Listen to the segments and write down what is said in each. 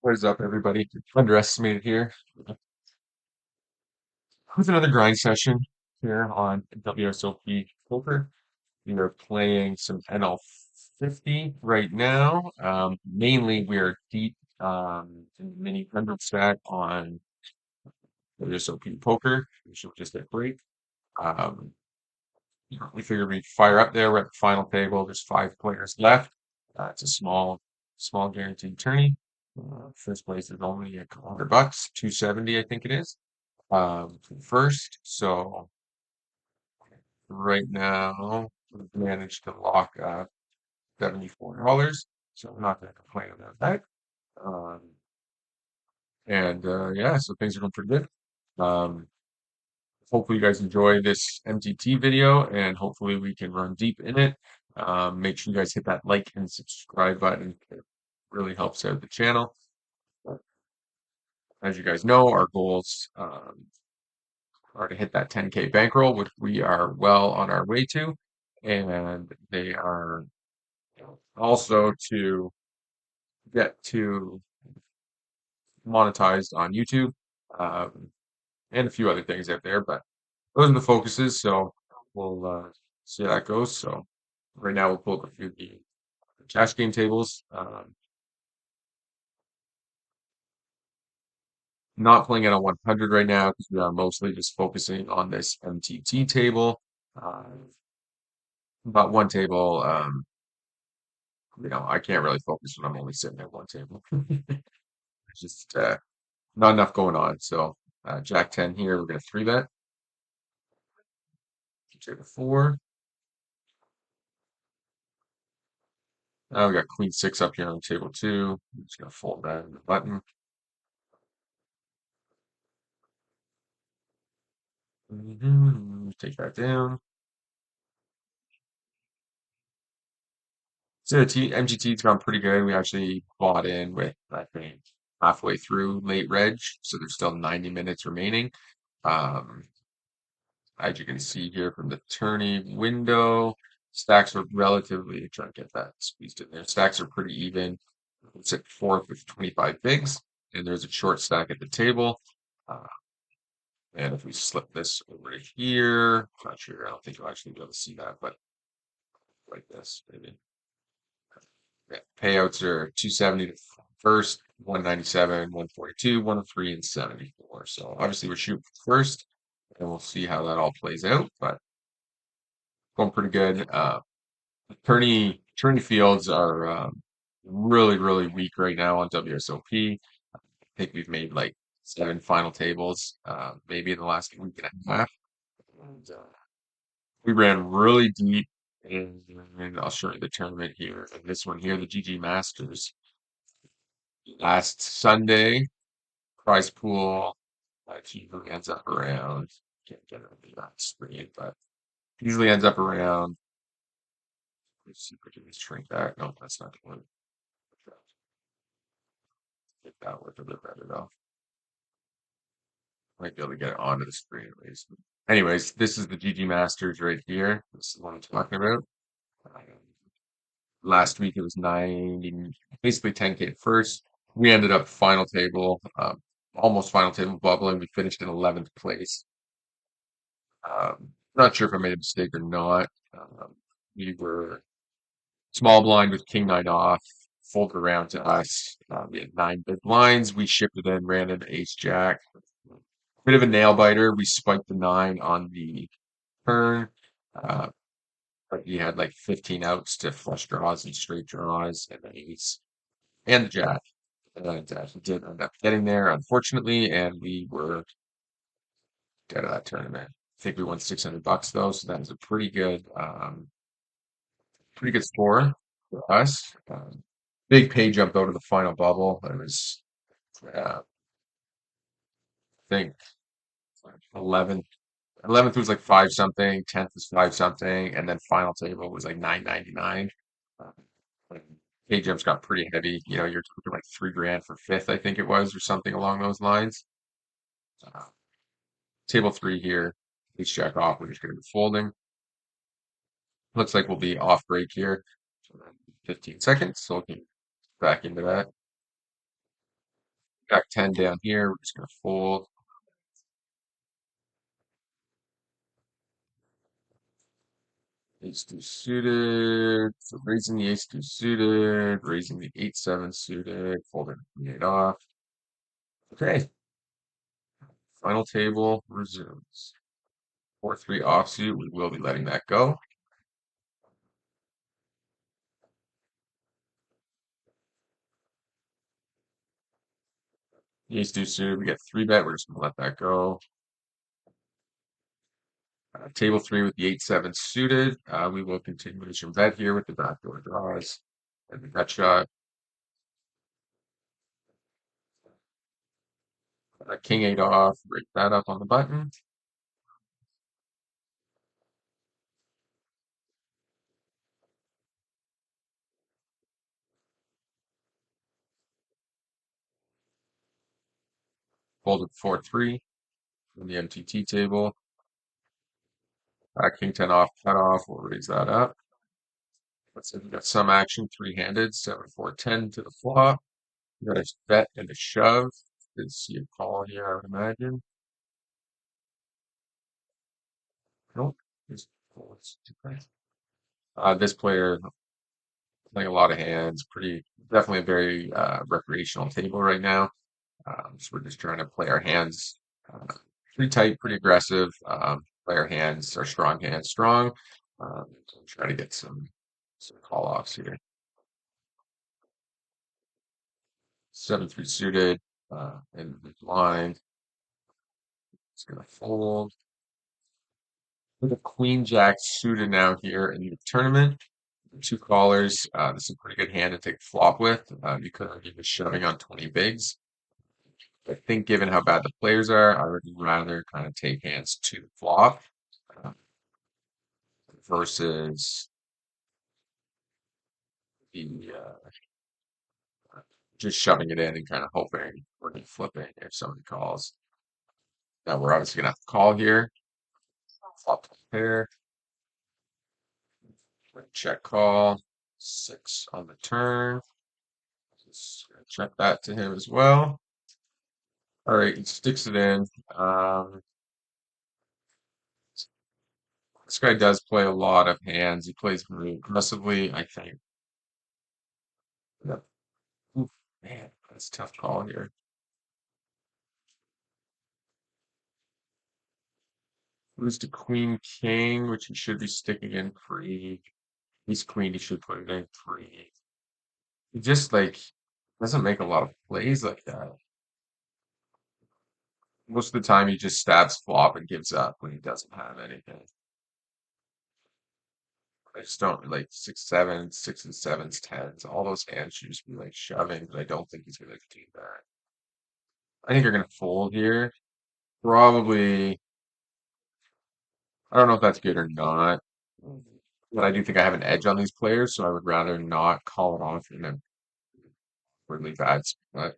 What is up, everybody? Underestimated here with another grind session here on WSOP Poker. We are playing some NL50 right now. Mainly, we are deep in the mini 100 stack on WSOP Poker. We should just hit break. Um, we figured we'd fire up there. We're at the final table. There's 5 players left. It's a small guaranteed tourney. First place is only a couple $100, 270, I think it is. First. So right now we've managed to lock up $74. So I'm not going to complain about that. Um, and yeah, so things are going pretty good. Um, Hopefully you guys enjoy this MTT video and hopefully we can run deep in it. Make sure you guys hit that like and subscribe button. It really helps out the channel. As you guys know, our goals are to hit that 10K bankroll, which we are well on our way to. And they are also to get to monetized on YouTube um, and a few other things out there. But those are the focuses. So we'll see how that goes. So right now we'll pull up a few of the cash game tables. Not playing it on 100 right now because we are mostly just focusing on this MTT table. Uh, but one table, I can't really focus when I'm only sitting at one table. It's just not enough going on. So Jack 10 here, we're going to 3-bet. Table 4. Now we got Queen 6 up here on table 2. I'm just going to fold that in the button. Take that down. So MGT's gone pretty good. We actually bought in with, I think, halfway through late reg, so there's still 90 minutes remaining. Um, as you can see here from the tourney window, stacks are relatively, trying to get that squeezed in there. Stacks are pretty even. It's at fourth with 25 bigs, and there's a short stack at the table. Uh, and if we slip this over to here, not sure, I don't think you'll actually be able to see that, but like this, maybe. Yeah, payouts are 270 to first, 197, 142, 103, and 74. So obviously we're shooting for first, and we'll see how that all plays out, but going pretty good. Tourney fields are really, really weak right now on WSOP. I think we've made like 7 final tables, maybe in the last week and a half. And we ran really deep, and I'll show you the tournament here. And this one here, the GG Masters, last Sunday, prize pool usually ends up around, can't get it on that screen, but usually ends up around, let's see if I can just shrink that. No, that's not the one. Get that work a bit better though. Might be able to get it onto the screen at least. Anyways, this is the GG Masters right here. This is what I'm talking about. Um, Last week it was 90, basically 10K at first. We ended up final table, almost final table bubbling. We finished in 11th place. Not sure if I made a mistake or not. We were small blind with king nine off, folded around to us. We had 9 big blinds. We shifted in, ran into ace jack. Bit of a nail biter. We spiked the 9 on the turn. Uh, but he had like 15 outs to flush draws and straight draws and the ace and the jack. And he did end up getting there, unfortunately, and we were dead of that tournament. I think we won $600 though, so that was a pretty good score for us. Big pay jump out of the final bubble. It was, I think, 11th. 11th was like 5 something, 10th was 5 something, and then final table was like 999. Uh, and pay jumps got pretty heavy. You're talking like 3 grand for fifth, I think it was, or something along those lines. Uh, Table 3 here, ace jack off. We're just going to be folding. Looks like we'll be off break here. So 15 seconds, so we'll get back into that. Jack 10 down here. We're just gonna fold. Ace two suited. So raising the ace two suited, raising the 8-7 suited, folding the 8 off. Okay, final table resumes. 4-3 offsuit. We will be letting that go. The ace two suited. We get 3-bet. We're just gonna let that go. Table three with the 8-7 suited. We will continuation bet here with the backdoor draws and the gut shot. King 8 off. Break that up on the button. Folded 4-3 from the MTT table. King 10 off, cut off. We'll raise that up. Let's say we got some action, three-handed, 7-4-10 to the flop. We got a bet and a shove. Did see a call here, I would imagine. Nope. This player playing a lot of hands, pretty definitely a very recreational table right now. So we're just trying to play our hands pretty tight, pretty aggressive. Play our hands, our strong hands, strong. So try to get some call offs here. 7-3 suited in the line. It's gonna fold. With a queen jack suited now here in the tournament. Two callers. This is a pretty good hand to take flop with because he was shoving on 20 bigs. I think given how bad the players are, I would rather kind of take hands to flop uh, versus the just shoving it in and kind of hoping or flipping if somebody calls. Now we're obviously gonna have to call here. Flop to pair, check call, 6 on the turn. Just gonna check that to him as well. All right, he sticks it in. Um, this guy does play a lot of hands. He plays very aggressively, I think. Yeah. Oof, man, that's a tough call here. Moves to Queen King, which he should be sticking in pre. He's Queen, he should put it in pre. He just like doesn't make a lot of plays like that. Most of the time he just stabs flop and gives up when he doesn't have anything. I just don't like 6-7, 6s, 7s, 10s. All those hands should just be like shoving, but I don't think he's gonna do that. I think you're gonna fold here. Probably, I don't know if that's good or not, but I do think I have an edge on these players, so I would rather not call it off in a really bad spot.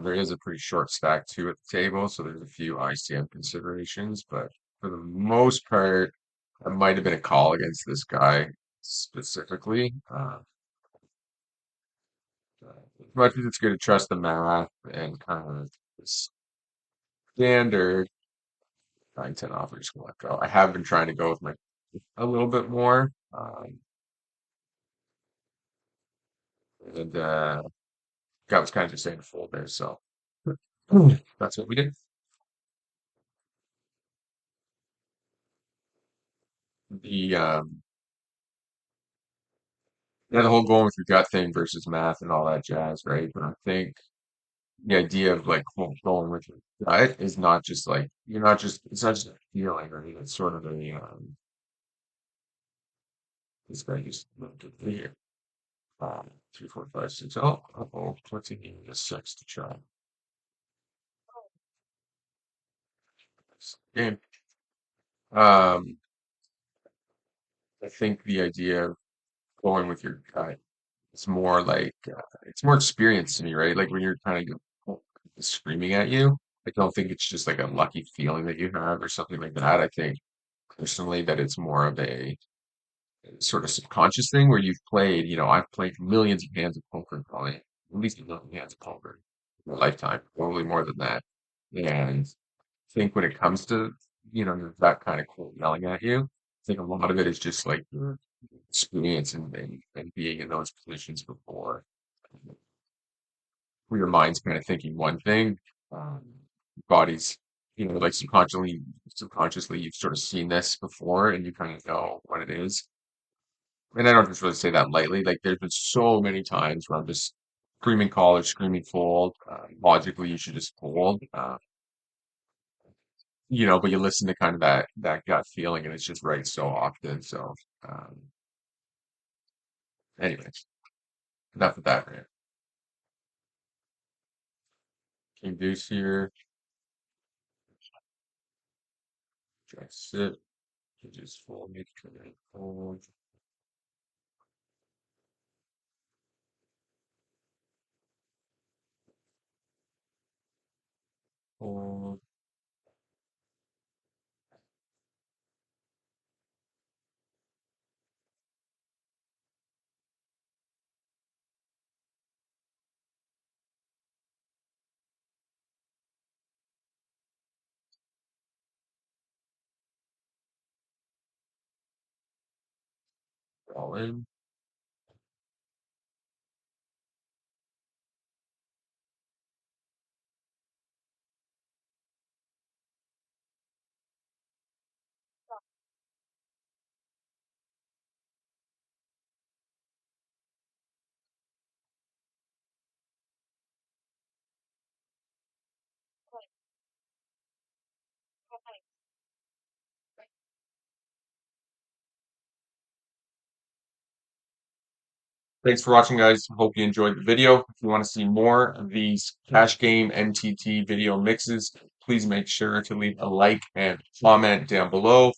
There is a pretty short stack too at the table, so there's a few ICM considerations, but for the most part, it might have been a call against this guy specifically. As much as it's good to trust the math and kind of the standard 9-10 off, we're just gonna let go. I have been trying to go with my a little bit more, and guy was kind of just saying to fold there, so that's what we did. The Yeah, the whole going with your gut thing versus math and all that jazz, right? But I think the idea of like going with your gut is not just like you're not just it's not just a feeling, right? It's sort of a this guy just looked at here. 3, 4, 5, 6. Oh, oh, what's he need a 6 to try? Game. Um, I think the idea of going with your gut is more like it's more experience to me, right? Like when you're kind of screaming at you. I don't think it's just like a lucky feeling that you have or something like that. I think personally that it's more of a sort of subconscious thing where you've played, I've played millions of hands of poker, probably at least a million hands of poker in my lifetime, probably more than that. And I think when it comes to, that kind of quote yelling at you, I think a lot of it is just like your experience and being in those positions before, where your mind's kind of thinking one thing, um, body's, like subconsciously, you've sort of seen this before and you kind of know what it is. And I don't just really say that lightly. Like, there's been so many times where I'm just screaming call or screaming fold. Logically, you should just fold. But you listen to kind of that gut feeling, and it's just right so often. So, um, anyways, enough of that, man. King Deuce here. Try to sit. You just fold. Fold. Fold. All in. Thanks for watching, guys. Hope you enjoyed the video. If you want to see more of these cash game NTT video mixes, please make sure to leave a like and comment down below.